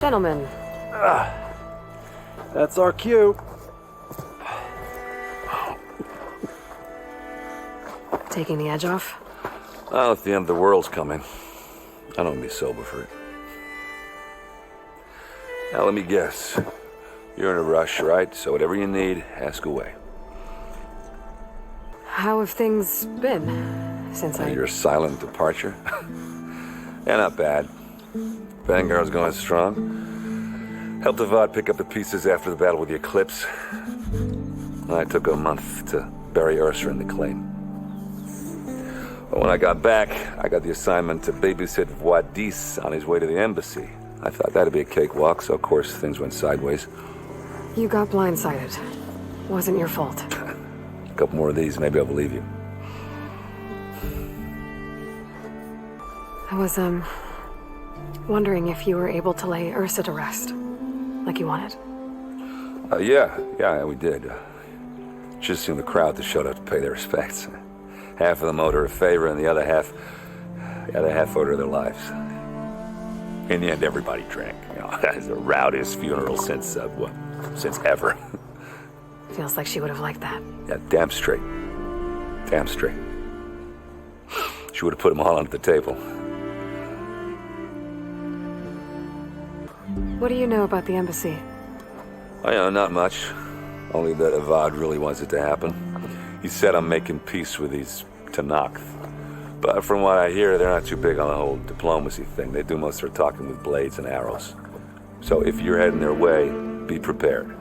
Gentlemen. That's our cue. Taking the edge off? Well, if the end of the world's coming, I don't be sober for it. Now, let me guess. You're in a rush, right? So whatever you need, ask away. How have things been since Your silent departure? Yeah, not bad. Vanguard's going strong. Helped Avad pick up the pieces after the battle with the Eclipse. I took a month to bury Ursa in the claim. But when I got back, I got the assignment to babysit Wadis on his way to the embassy. I thought that'd be a cakewalk, so of course things went sideways. You got blindsided. Wasn't your fault. A couple more of these, maybe I'll believe you. I was, wondering if you were able to lay Ursa to rest, like you wanted. Yeah, we did. Just seen the crowd that showed up to pay their respects. Half of them owed her a favor, and the other half owed her their lives. In the end, everybody drank. It's the rowdiest funeral since ever. Feels like she would have liked that. Yeah, damn straight. Damn straight. She would have put them all under the table. What do you know about the embassy? Not much. Only that Avad really wants it to happen. He said I'm making peace with these Tenakth. But from what I hear, they're not too big on the whole diplomacy thing. They do most of their talking with blades and arrows. So if you're heading their way, be prepared.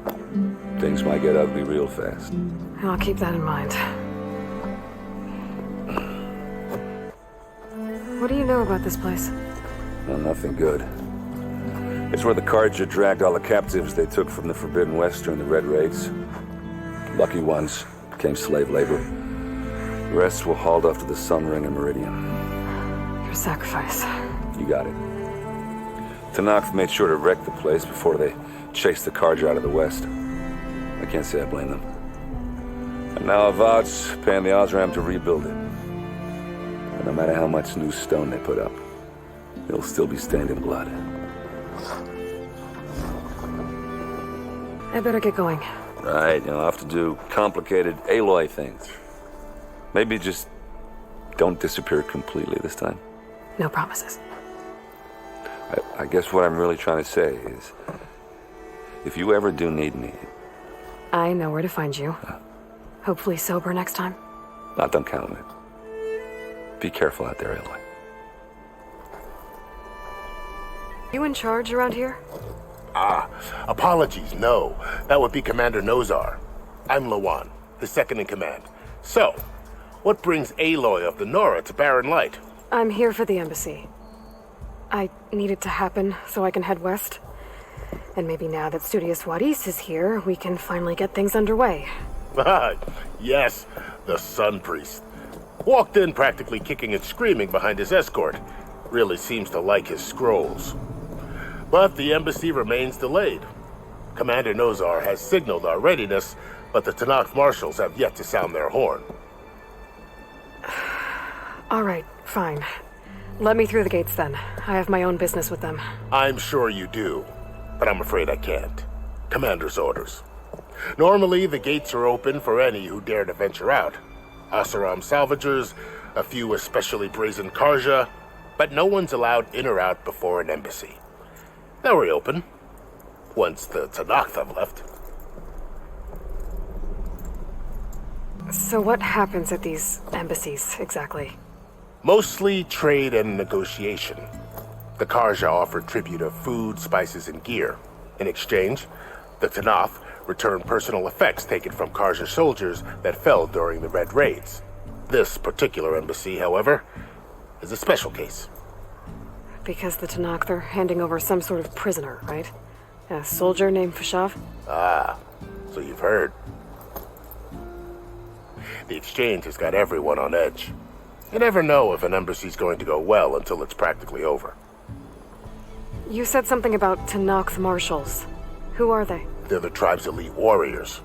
Things might get ugly real fast. I'll keep that in mind. What do you know about this place? Well, nothing good. It's where the Carja dragged all the captives they took from the Forbidden West during the Red Raids. Lucky ones became slave labor. The rest were hauled off to the Sun Ring and Meridian. Your sacrifice. You got it. Tenakth made sure to wreck the place before they chased the Carja out of the West. I can't say I blame them. And now Avad's paying the Osram to rebuild it. And no matter how much new stone they put up, it'll still be stained in blood. I better get going. Right, I'll have to do complicated Aloy things. Maybe just don't disappear completely this time. No promises. I guess what I'm really trying to say is, if you ever do need me... I know where to find you. Hopefully sober next time. Don't count on it. Be careful out there, Aloy. You in charge around here? Apologies, no. That would be Commander Nozar. I'm Lawan, the second in command. So, what brings Aloy of the Nora to Barren Light? I'm here for the embassy. I need it to happen so I can head west. And maybe now that Studious Wadis is here, we can finally get things underway. Yes, the Sun Priest. Walked in practically kicking and screaming behind his escort. Really seems to like his scrolls. But the embassy remains delayed. Commander Nozar has signaled our readiness, but the Tenakth marshals have yet to sound their horn. All right, fine. Let me through the gates then. I have my own business with them. I'm sure you do, but I'm afraid I can't. Commander's orders. Normally, the gates are open for any who dare to venture out. Asaram salvagers, a few especially brazen Carja, but no one's allowed in or out before an embassy. They'll reopen, once the Tenakth have left. So what happens at these embassies, exactly? Mostly trade and negotiation. The Carja offer tribute of food, spices, and gear. In exchange, the Tenakth return personal effects taken from Carja soldiers that fell during the Red Raids. This particular embassy, however, is a special case. Because the Tenakth are handing over some sort of prisoner, right? A soldier named Fashav? So you've heard. The exchange has got everyone on edge. You never know if an embassy's going to go well until it's practically over. You said something about Tenakth marshals. Who are they? They're the tribe's elite warriors.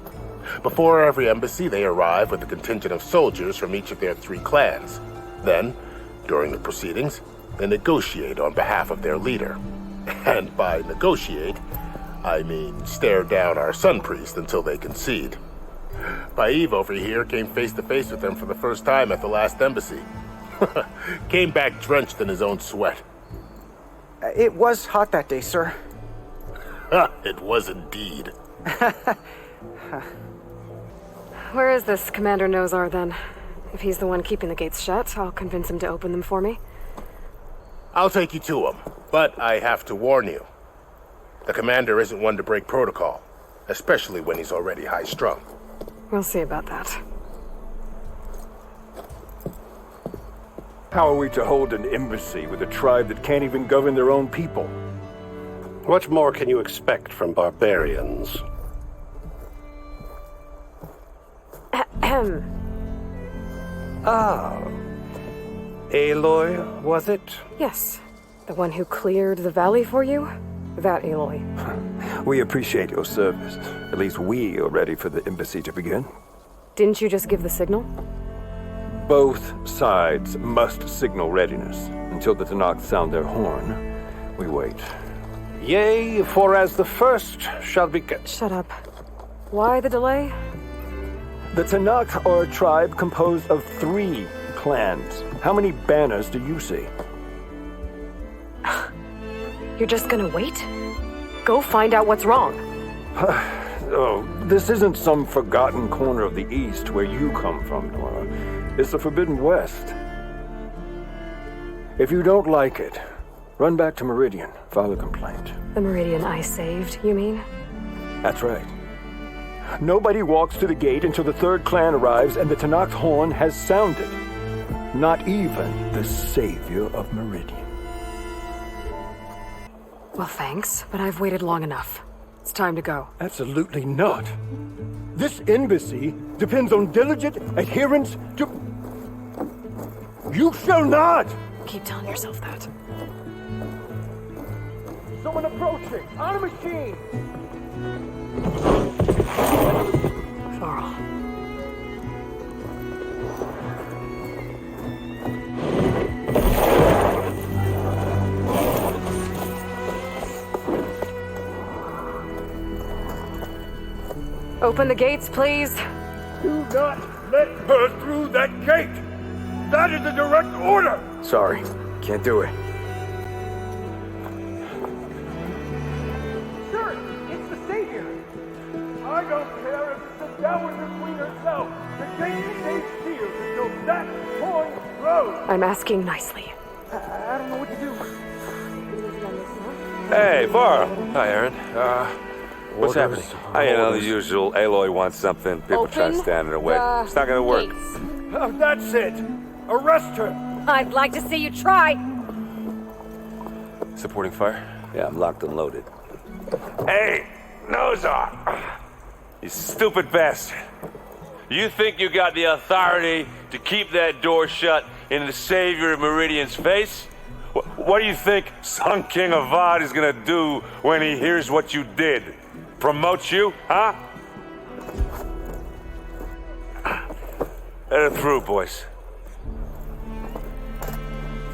Before every embassy, they arrive with a contingent of soldiers from each of their 3 clans. Then, during the proceedings, they negotiate on behalf of their leader. And by negotiate, I mean stare down our sun priest until they concede. Baeve over here came face to face with them for the first time at the last embassy. Came back drenched in his own sweat. It was hot that day, sir. It was indeed. Where is this Commander Nozar, then? If he's the one keeping the gates shut, I'll convince him to open them for me. I'll take you to him, but I have to warn you. The commander isn't one to break protocol, especially when he's already high-strung. We'll see about that. How are we to hold an embassy with a tribe that can't even govern their own people? What more can you expect from barbarians? Aloy, was it? Yes. The one who cleared the valley for you? That Aloy. We appreciate your service. At least we are ready for the embassy to begin. Didn't you just give the signal? Both sides must signal readiness. Until the Tenakth sound their horn, we wait. Yea, for as the first shall be... Shut up. Why the delay? The Tenakth are a tribe composed of 3 clans. How many banners do you see? You're just gonna wait? Go find out what's wrong. Oh, this isn't some forgotten corner of the East where you come from, Nora. It's the Forbidden West. If you don't like it, run back to Meridian, file a complaint. The Meridian I saved, you mean? That's right. Nobody walks to the gate until the 3rd clan arrives and the Tenakth horn has sounded. Not even the savior of Meridian. Well, thanks, but I've waited long enough. It's time to go. Absolutely not. This embassy depends on diligent adherence to... You shall not! Keep telling yourself that. Someone approaching! On a machine! Varl. Open the gates, please. Do not let her through that gate! That is a direct order! Sorry, can't do it. Sir, it's the savior! I don't care if it's the Dowager Queen herself! The gate stays sealed until that horn blows! I'm asking nicely. I don't know what to do. Hey, Varl. Hi, Aaron. What's happening? You know, the usual. Aloy wants something. People try to stand in her way. It's not gonna work. Oh, that's it! Arrest her! I'd like to see you try. Supporting fire? Yeah, I'm locked and loaded. Hey, Nozar! You stupid bastard. You think you got the authority to keep that door shut in the savior of Meridian's face? What do you think Sun King Avad is gonna do when he hears what you did? Promote you, huh? Let it through, boys.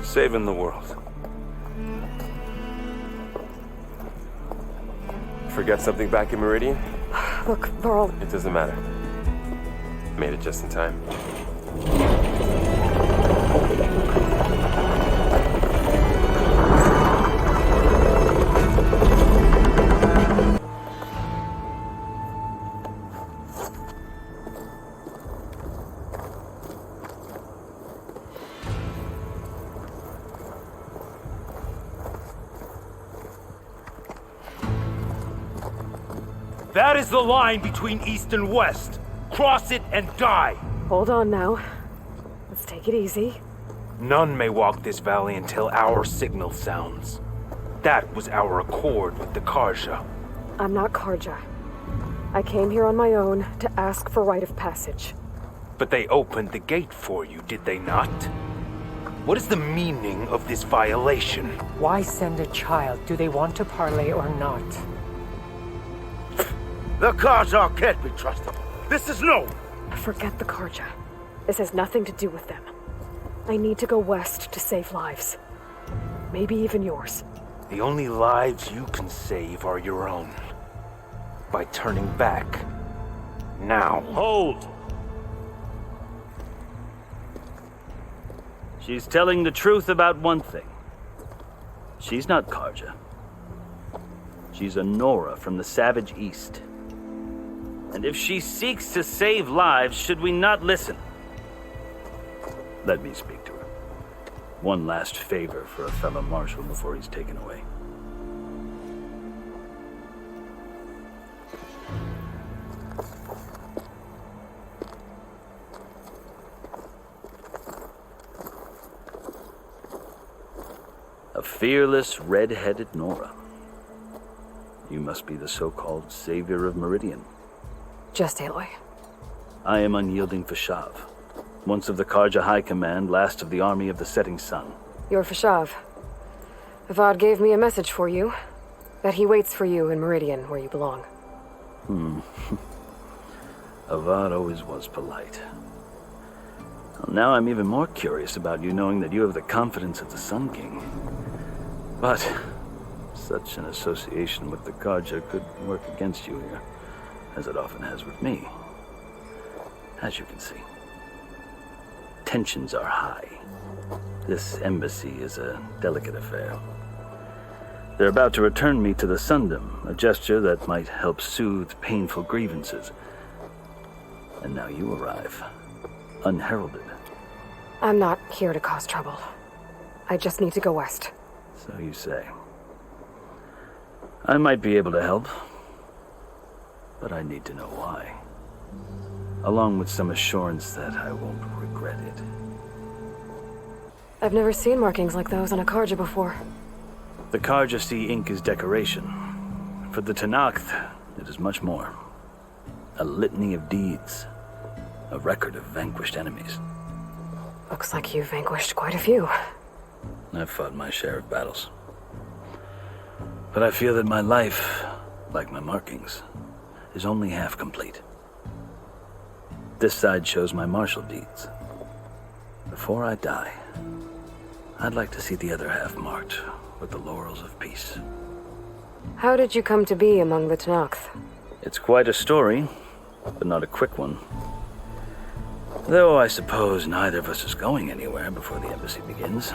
Saving the world. Forget something back in Meridian? Look, Varl, It doesn't matter. Made it just in time. That is the line between East and West. Cross it and die. hold on now. Let's take it easy. None may walk this valley until our signal sounds. That was our accord with the Karja. I'm not Karja. I came here on my own to ask for rite of passage. But they opened the gate for you, did they not? What is the meaning of this violation? Why send a child? Do they want to parley or not? The Karja can't be trusted. This is known. Forget the Karja. This has nothing to do with them. I need to go west to save lives. Maybe even yours. The only lives you can save are your own. By turning back. Now. Hold! She's telling the truth about one thing. She's not Karja. She's a Nora from the Savage East. And if she seeks to save lives, should we not listen? Let me speak to her. One last favor for a fellow marshal before he's taken away. A fearless, red-headed Nora. You must be the so-called savior of Meridian. Just Aloy. I am unyielding Fashav, once of the Karja High Command, last of the army of the Setting Sun. You're Fashav. Avad gave me a message for you. That he waits for you in Meridian, where you belong. Avad always was polite. Well, now I'm even more curious about you knowing that you have the confidence of the Sun King. But such an association with the Karja could work against you here, as it often has with me. As you can see, tensions are high. This embassy is a delicate affair. They're about to return me to the Sundom, a gesture that might help soothe painful grievances. And now you arrive, unheralded. I'm not here to cause trouble. I just need to go west. So you say. I might be able to help, but I need to know why. Along with some assurance that I won't regret it. I've never seen markings like those on a Karja before. The Karja see ink as decoration. For the Tenakth, it is much more. A litany of deeds. A record of vanquished enemies. Looks like you've vanquished quite a few. I've fought my share of battles. But I feel that my life, like my markings, is only half complete. This side shows my martial deeds. Before I die, I'd like to see the other half marked with the laurels of peace. How did you come to be among the Tenakth? It's quite a story, but not a quick one. Though I suppose neither of us is going anywhere before the embassy begins.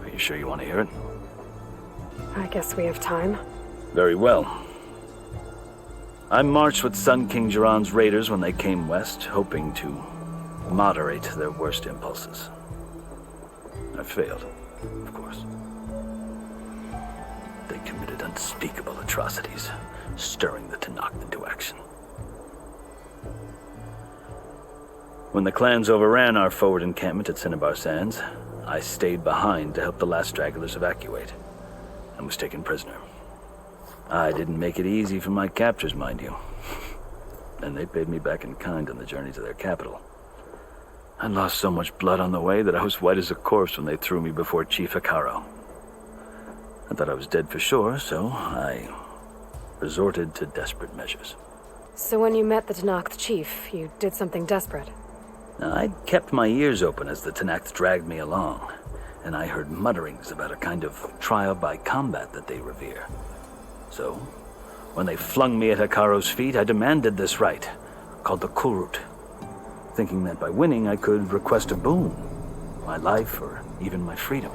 Are you sure you want to hear it? I guess we have time. Very well. I marched with Sun King Jiran's raiders when they came west, hoping to moderate their worst impulses. I failed, of course. They committed unspeakable atrocities, stirring the Tenakth into action. When the clans overran our forward encampment at Cinnabar Sands, I stayed behind to help the last stragglers evacuate, and was taken prisoner. I didn't make it easy for my captors, mind you. And they paid me back in kind on the journey to their capital. I lost so much blood on the way that I was white as a corpse when they threw me before Chief Hikaro. I thought I was dead for sure, so I resorted to desperate measures. So when you met the Tenakth chief, you did something desperate? Now, I'd kept my ears open as the Tenakth dragged me along, and I heard mutterings about a kind of trial by combat that they revere. So, when they flung me at Hikaro's feet, I demanded this rite, called the Kulrut, thinking that by winning I could request a boon, my life or even my freedom.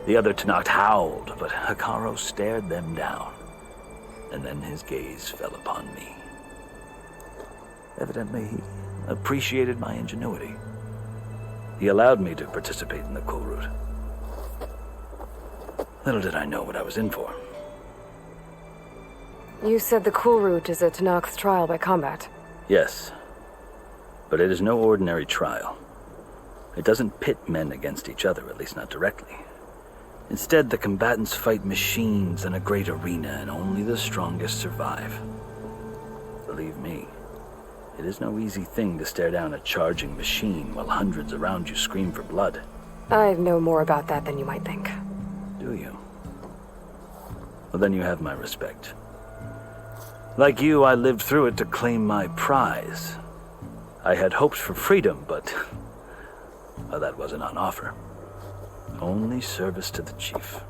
The other Tenakth howled, but Hikaro stared them down, and then his gaze fell upon me. Evidently, he appreciated my ingenuity. He allowed me to participate in the Kulrut. Little did I know what I was in for. You said the Kulrut is a Tenakth trial by combat. Yes, but it is no ordinary trial. It doesn't pit men against each other, at least not directly. Instead, the combatants fight machines in a great arena, and only the strongest survive. Believe me, it is no easy thing to stare down a charging machine while hundreds around you scream for blood. I know more about that than you might think. Do you? Well, then you have my respect. Like you, I lived through it to claim my prize. I had hoped for freedom, but well, that wasn't on offer. Only service to the chief.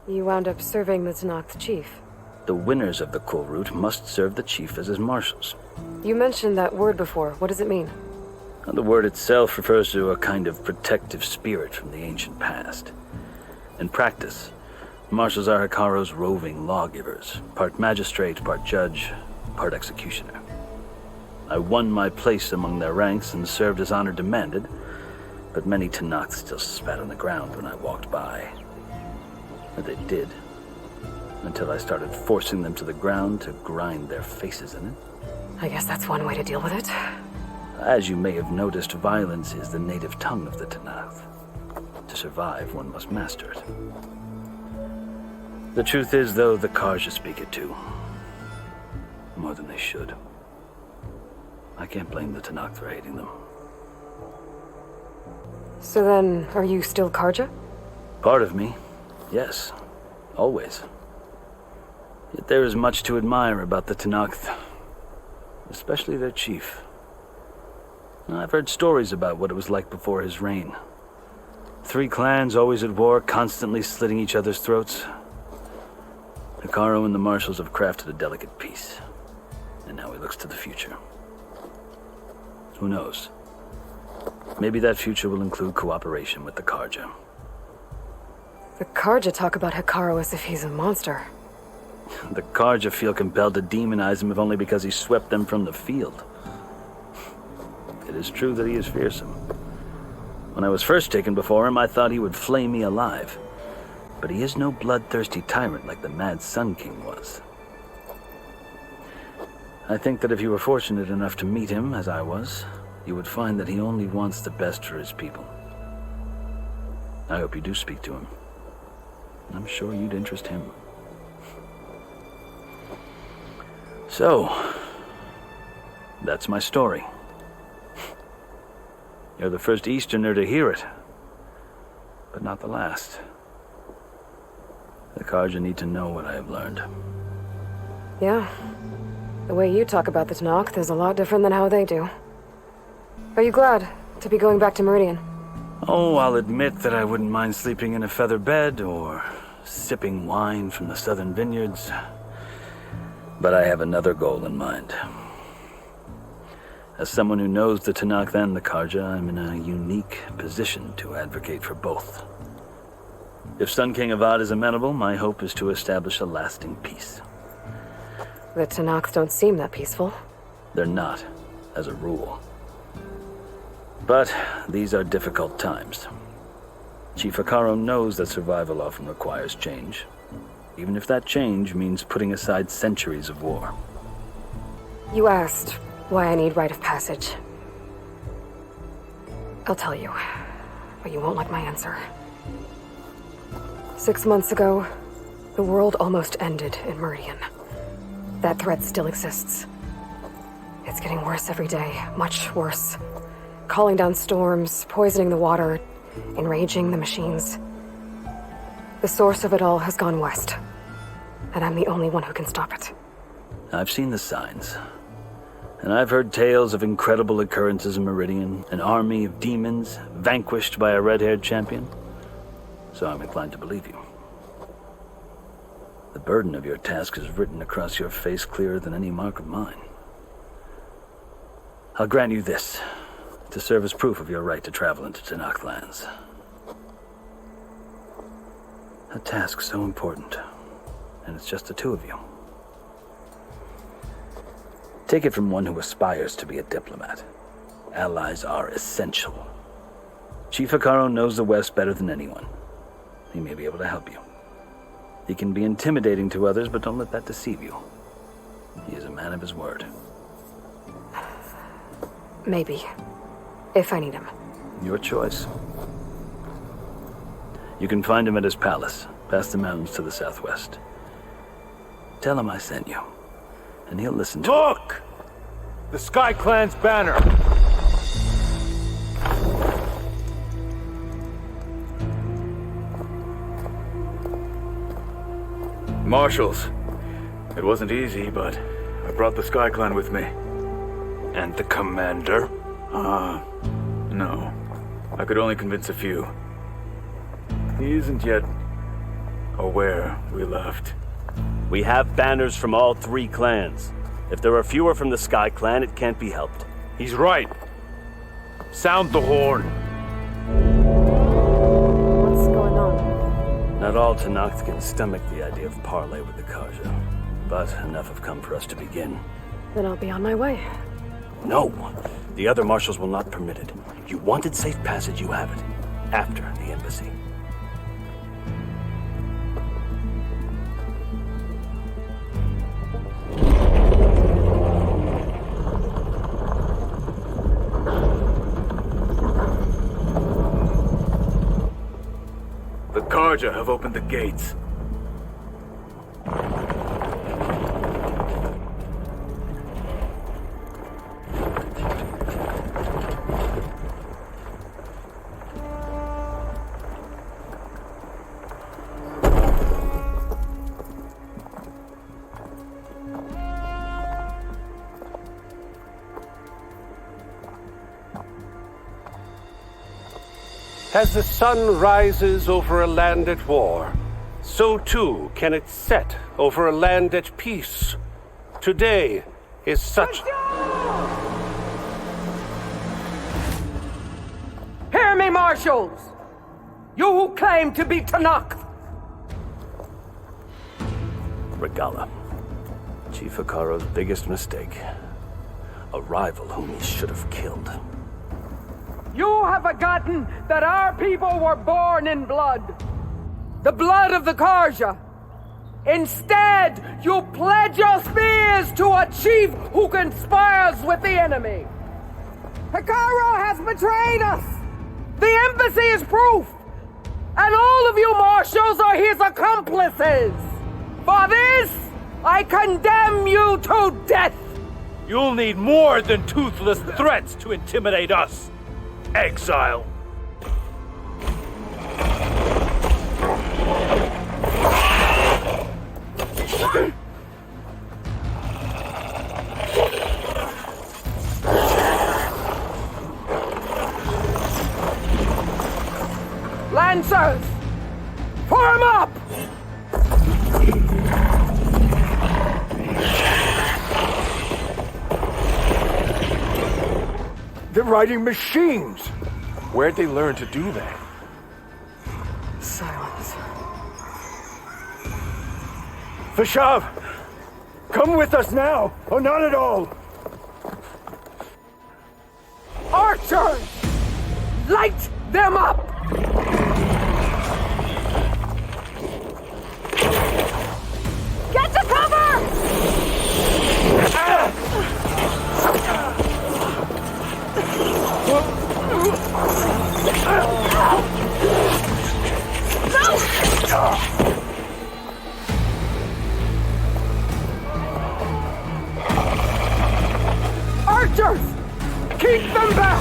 You wound up serving the Tenakth chief. The winners of the cool route must serve the chief as his marshals. You mentioned that word before. What does it mean? The word itself refers to a kind of protective spirit from the ancient past. In practice, marshals are Hikaro's roving lawgivers, part magistrate, part judge, part executioner. I won my place among their ranks and served as honor demanded, but many Tenakth still spat on the ground when I walked by. And they did, until I started forcing them to the ground to grind their faces in it. I guess that's one way to deal with it. As you may have noticed, violence is the native tongue of the Tenakth. To survive, one must master it. The truth is, though, the Karja speak it too. More than they should. I can't blame the Tenakth for hating them. So then, are you still Karja? Part of me, yes. Always. Yet there is much to admire about the Tenakth. Especially their chief. I've heard stories about what it was like before his reign. 3 clans always at war, constantly slitting each other's throats. Hikaro and the marshals have crafted a delicate peace. And now he looks to the future. Who knows? Maybe that future will include cooperation with the Karja. The Karja talk about Hikaro as if he's a monster. The Karja feel compelled to demonize him if only because he swept them from the field. It is true that he is fearsome. When I was first taken before him, I thought he would flay me alive. But he is no bloodthirsty tyrant like the Mad Sun King was. I think that if you were fortunate enough to meet him, as I was, you would find that he only wants the best for his people. I hope you do speak to him. I'm sure you'd interest him. So, that's my story. You're the first Easterner to hear it, but not the last. The Karja need to know what I have learned. Yeah. The way you talk about the Tenakth is a lot different than how they do. Are you glad to be going back to Meridian? Oh, I'll admit that I wouldn't mind sleeping in a feather bed or sipping wine from the southern vineyards. But I have another goal in mind. As someone who knows the Tenakth and the Karja, I'm in a unique position to advocate for both. If Sun King Avad is amenable, my hope is to establish a lasting peace. The Tenakth don't seem that peaceful. They're not, as a rule. But these are difficult times. Chief Hikaro knows that survival often requires change, even if that change means putting aside centuries of war. You asked why I need rite of passage. I'll tell you, but you won't like my answer. 6 months ago, the world almost ended in Meridian. That threat still exists. It's getting worse every day, much worse. Calling down storms, poisoning the water, enraging the machines. The source of it all has gone west, and I'm the only one who can stop it. I've seen the signs. And I've heard tales of incredible occurrences in Meridian, an army of demons vanquished by a red-haired champion. So I'm inclined to believe you. The burden of your task is written across your face clearer than any mark of mine. I'll grant you this, to serve as proof of your right to travel into Tenakth lands. A task so important, and it's just the 2 of you. Take it from one who aspires to be a diplomat. Allies are essential. Chief Hikaro knows the West better than anyone. He may be able to help you. He can be intimidating to others, but don't let that deceive you. He is a man of his word. Maybe. If I need him. Your choice. You can find him at his palace, past the mountains to the southwest. Tell him I sent you, and he'll listen to Look! The Sky Clan's banner! Marshals. It wasn't easy, but I brought the Sky Clan with me. And the commander? No. I could only convince a few. He isn't yet aware we left. We have banners from all 3 clans. If there are fewer from the Sky Clan, it can't be helped. He's right. Sound the horn. What's going on? Not all Tenakth can stomach the idea of parley with the Karja, but enough have come for us to begin. Then I'll be on my way. No! The other marshals will not permit it. You wanted safe passage, you have it. After the embassy. The Karja have opened the gates. As the sun rises over a land at war, so too can it set over a land at peace. Today is such... Hear me, marshals! You who claim to be Tenakth! Regala. Chief Hikaro's biggest mistake. A rival whom he should have killed. You have forgotten that our people were born in blood. The blood of the Karja. Instead, you pledge your spears to a chief who conspires with the enemy. Hikaro has betrayed us. The embassy is proof. And all of you marshals are his accomplices. For this, I condemn you to death. You'll need more than toothless threats to intimidate us. Exile. Lancers, form up! They're riding machines! Where'd they learn to do that? Silence. Vashav! Come with us now, or not at all! Archers! Light them up! Get to cover! Archers! Keep them back!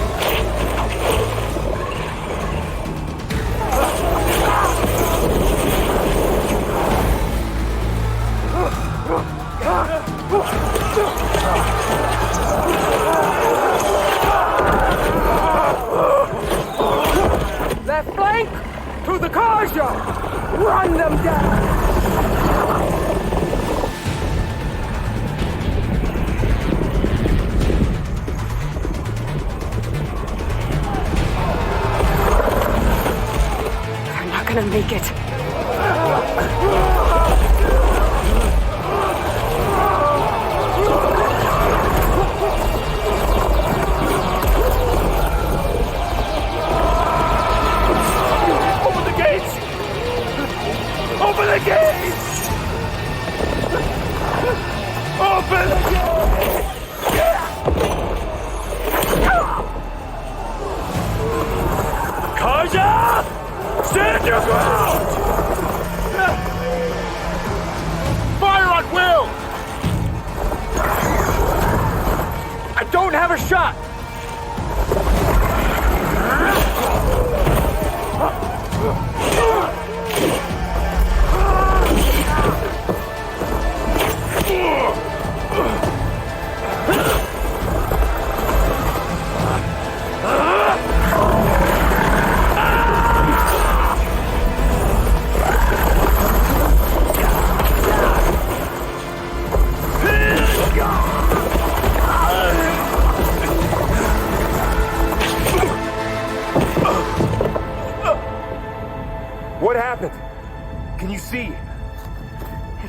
Left flank to the Karja! Run them down! They're not gonna make it. Open the gates! Open the gates! Open the gates! Karja! Stand your ground! Fire at will! I don't have a shot!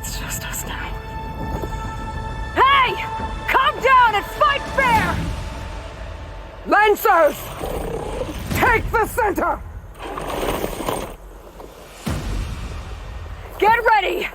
It's just us now. Hey! Calm down and fight fair! Lancers! Take the center! Get ready!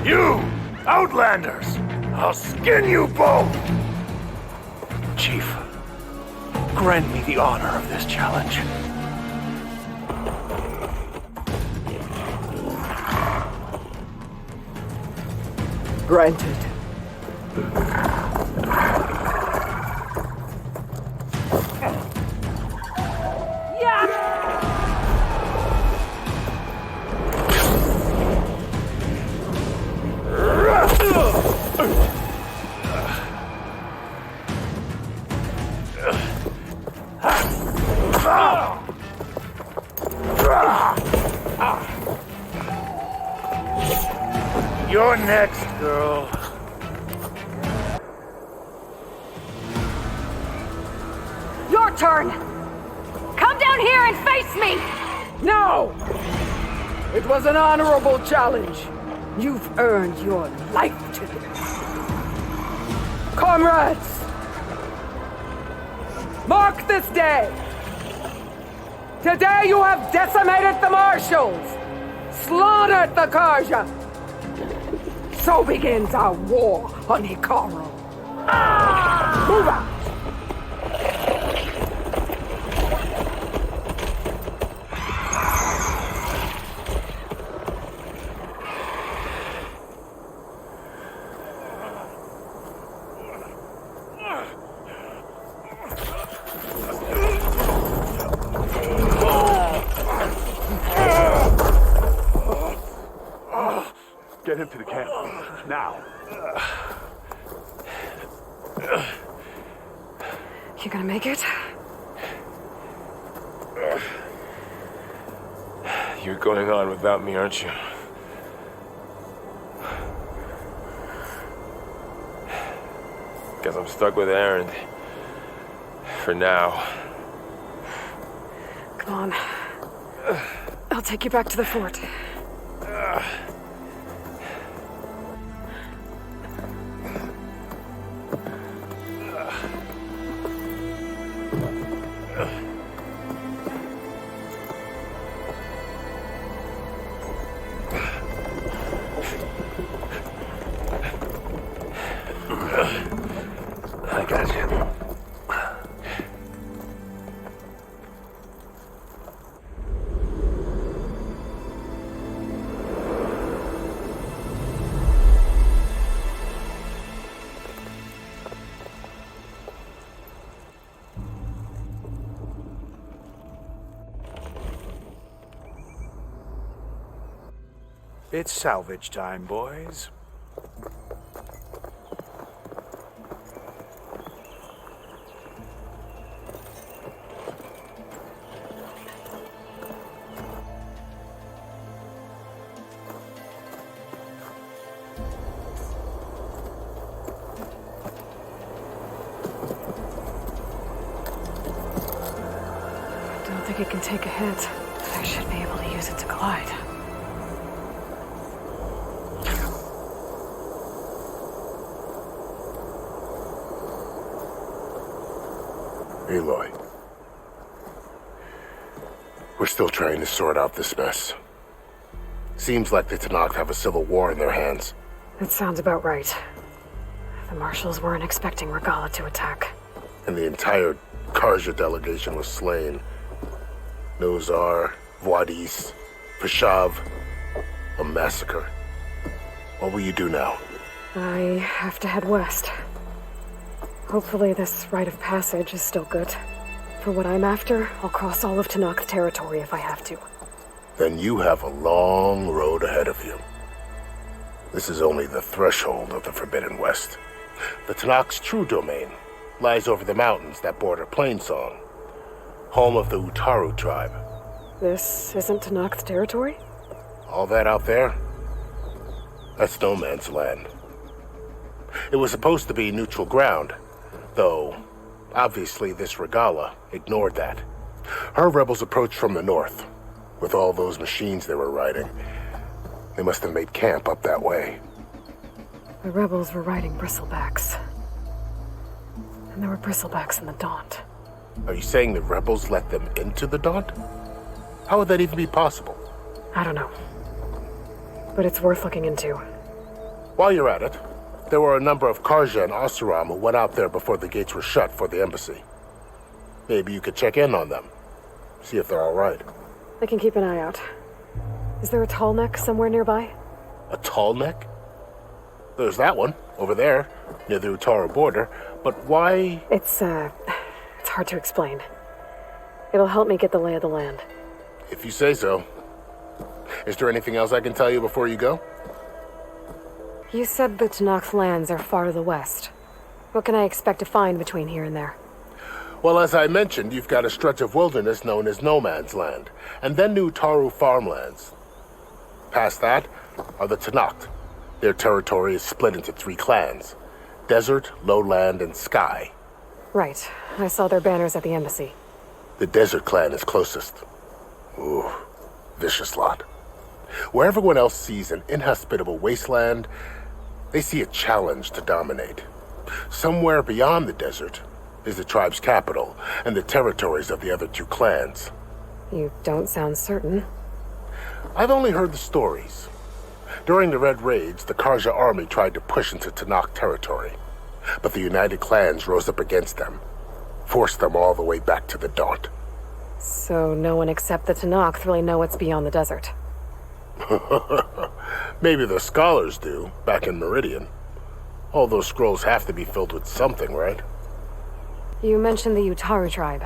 You! Outlanders! I'll skin you both! Chief, grant me the honor of this challenge. Granted. You're next, girl. Your turn! Come down here and face me! No! It was an honorable challenge. You've earned your life today. Comrades! Mark this day! Today you have decimated the Marshals! Slaughtered the Karja! So begins our war on Hikaru. Move out! Get him to the camp. Now. You gonna make it? You're going on without me, aren't you? Guess I'm stuck with Aaron. For now. Come on. I'll take you back to the fort. I got you. It's salvage time, boys. Don't think it can take a hit, but I should be able to use it to glide. Aloy. We're still trying to sort out this mess. Seems like the Tenakth have a civil war in their hands. That sounds about right. The marshals weren't expecting Regala to attack. And the entire Karja delegation was slain. Nozar, Voidis, Vashav. A massacre. What will you do now? I have to head west. Hopefully this rite of passage is still good. For what I'm after, I'll cross all of Tenakth territory if I have to. Then you have a long road ahead of you. This is only the threshold of the Forbidden West. The Tenakth's true domain lies over the mountains that border Plainsong, home of the Utaru tribe. This isn't Tenakth territory? All that out there? That's no man's land. It was supposed to be neutral ground, though obviously this Regala ignored that. Her rebels approached from the north. With all those machines they were riding, they must have made camp up that way. The rebels were riding bristlebacks. And there were bristlebacks in the Daunt. Are you saying the rebels let them into the Daunt? How would that even be possible? I don't know. But it's worth looking into. While you're at it, there were a number of Karja and Oseram who went out there before the gates were shut for the embassy. Maybe you could check in on them. See if they're all right. I can keep an eye out. Is there a tall neck somewhere nearby? A tall neck? There's that one, over there, near the Utaru border. But why? It's hard to explain. It'll help me get the lay of the land. If you say so. Is there anything else I can tell you before you go? You said the Tenakth lands are far to the west. What can I expect to find between here and there? Well, as I mentioned, you've got a stretch of wilderness known as No Man's Land, and then New Utaru farmlands. Past that are the Tenakth. Their territory is split into 3 clans: Desert, Lowland, and Sky. Right. I saw their banners at the embassy. The Desert clan is closest. Ooh, vicious lot. Where everyone else sees an inhospitable wasteland, they see a challenge to dominate. Somewhere beyond the desert is the tribe's capital and the territories of the other 2 clans. You don't sound certain. I've only heard the stories. During the Red Raids, the Karja army tried to push into Tenakth territory, but the united clans rose up against them, forced them all the way back to the Daunt. So no one except the Tenakth really know what's beyond the desert. Maybe the scholars do, back in Meridian. All those scrolls have to be filled with something, right? You mentioned the Utaru tribe.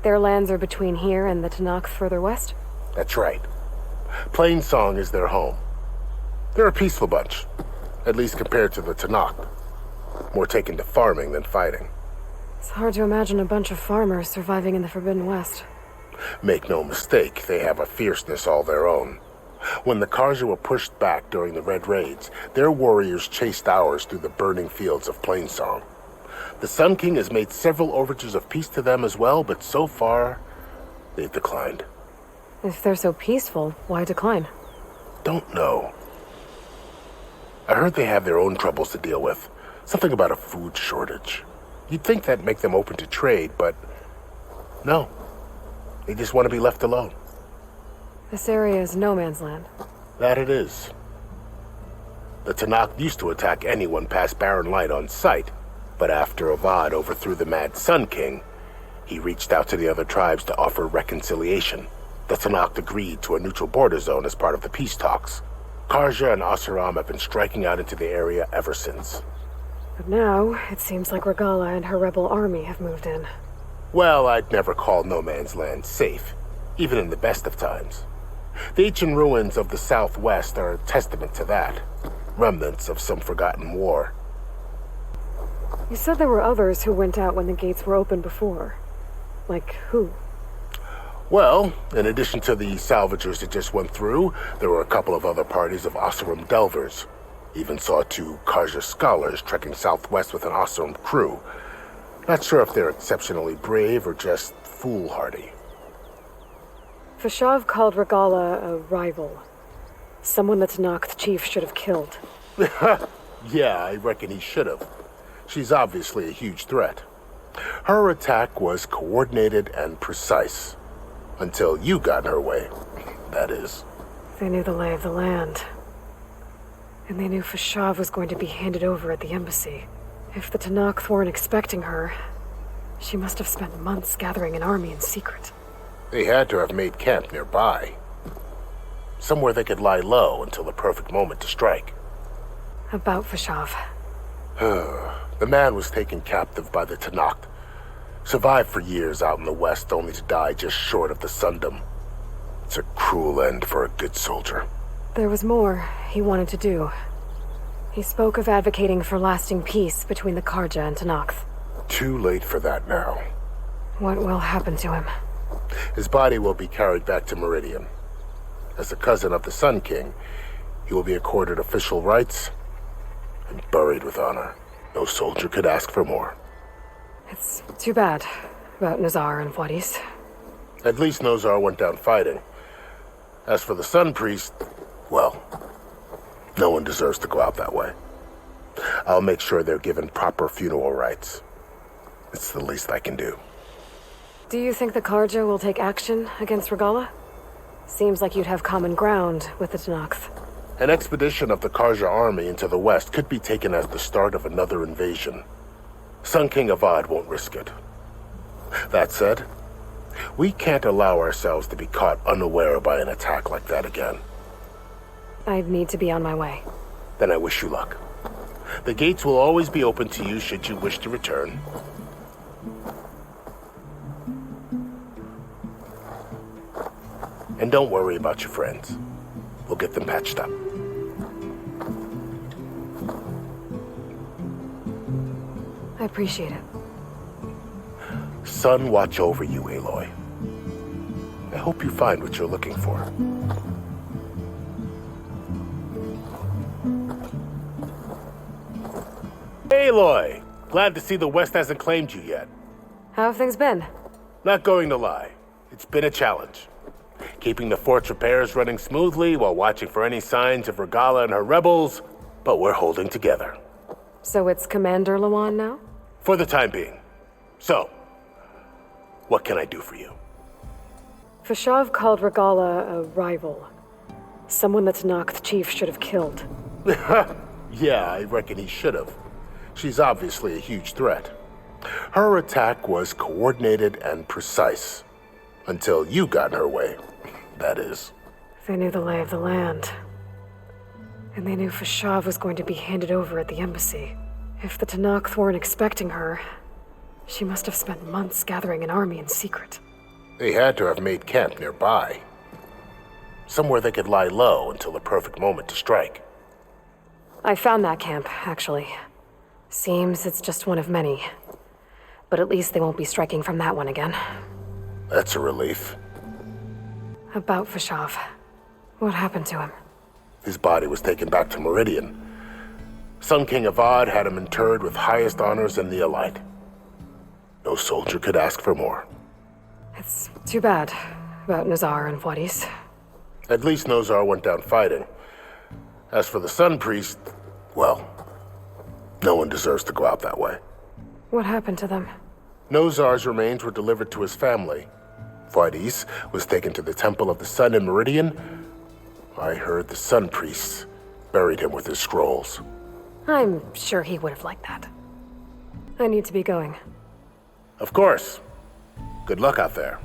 Their lands are between here and the Tenakth further west? That's right. Plainsong is their home. They're a peaceful bunch, at least compared to the Tenakth. More taken to farming than fighting. It's hard to imagine a bunch of farmers surviving in the Forbidden West. Make no mistake, they have a fierceness all their own. When the Karja were pushed back during the Red Raids, their warriors chased ours through the burning fields of Plainsong. The Sun King has made several overtures of peace to them as well, but so far, they've declined. If they're so peaceful, why decline? Don't know. I heard they have their own troubles to deal with. Something about a food shortage. You'd think that'd make them open to trade, but no. They just want to be left alone. This area is no man's land. That it is. The Tenakth used to attack anyone past Barren Light on sight, but after Avad overthrew the Mad Sun King, he reached out to the other tribes to offer reconciliation. The Tenakth agreed to a neutral border zone as part of the peace talks. Karja and Oseram have been striking out into the area ever since. But now, it seems like Regala and her rebel army have moved in. Well, I'd never call No Man's Land safe, even in the best of times. The ancient ruins of the Southwest are a testament to that. Remnants of some forgotten war. You said there were others who went out when the gates were open before. Like who? Well, in addition to the salvagers that just went through, there were a couple of other parties of Oseram delvers. Even saw 2 Karja scholars trekking southwest with an Oseram crew. Not sure if they're exceptionally brave or just foolhardy. Vashav called Regala a rival. Someone the Tenakth chief should have killed. Yeah, I reckon he should have. She's obviously a huge threat. Her attack was coordinated and precise. Until you got in her way, that is. They knew the lay of the land. And they knew Fashav was going to be handed over at the embassy. If the Tenakth weren't expecting her, she must have spent months gathering an army in secret. They had to have made camp nearby. Somewhere they could lie low until the perfect moment to strike. About Fashav. The man was taken captive by the Tenakth. Survived for years out in the west, only to die just short of the Sundom. It's a cruel end for a good soldier. There was more he wanted to do. He spoke of advocating for lasting peace between the Karja and Tenakth. Too late for that now. What will happen to him? His body will be carried back to Meridian. As a cousin of the Sun King, he will be accorded official rights and buried with honor. No soldier could ask for more. It's too bad about Nazar and Wadis. At least Nozar went down fighting. As for the Sun Priest, well, no one deserves to go out that way. I'll make sure they're given proper funeral rites. It's the least I can do. Do you think the Karja will take action against Regala? Seems like you'd have common ground with the Tenakth. An expedition of the Karja army into the west could be taken as the start of another invasion. Sun King Avad won't risk it. That said, we can't allow ourselves to be caught unaware by an attack like that again. I'd need to be on my way. Then I wish you luck. The gates will always be open to you should you wish to return. And don't worry about your friends. We'll get them patched up. I appreciate it. Sun watch over you, Aloy. I hope you find what you're looking for. Aloy! Glad to see the West hasn't claimed you yet. How have things been? Not going to lie. It's been a challenge. Keeping the fort's repairs running smoothly while watching for any signs of Regala and her rebels, but we're holding together. So it's Commander Lawan now? For the time being. So, what can I do for you? Fashav called Regala a rival. Someone the Tenakth chief should have killed. Yeah, I reckon he should have. She's obviously a huge threat. Her attack was coordinated and precise. Until you got in her way, that is. They knew the lay of the land. And they knew Fashav was going to be handed over at the embassy. If the Tenakth weren't expecting her, she must have spent months gathering an army in secret. They had to have made camp nearby. Somewhere they could lie low until the perfect moment to strike. I found that camp, actually. Seems it's just one of many. But at least they won't be striking from that one again. That's a relief. About Fashav. What happened to him? His body was taken back to Meridian. Sun King Avad had him interred with highest honors in the Elite. No soldier could ask for more. It's too bad about Nazar and Wadis. At least Nozar went down fighting. As for the Sun Priest, well, no one deserves to go out that way. What happened to them? Nozar's remains were delivered to his family. Wadis was taken to the Temple of the Sun in Meridian. I heard the Sun Priests buried him with his scrolls. I'm sure he would have liked that. I need to be going. Of course. Good luck out there.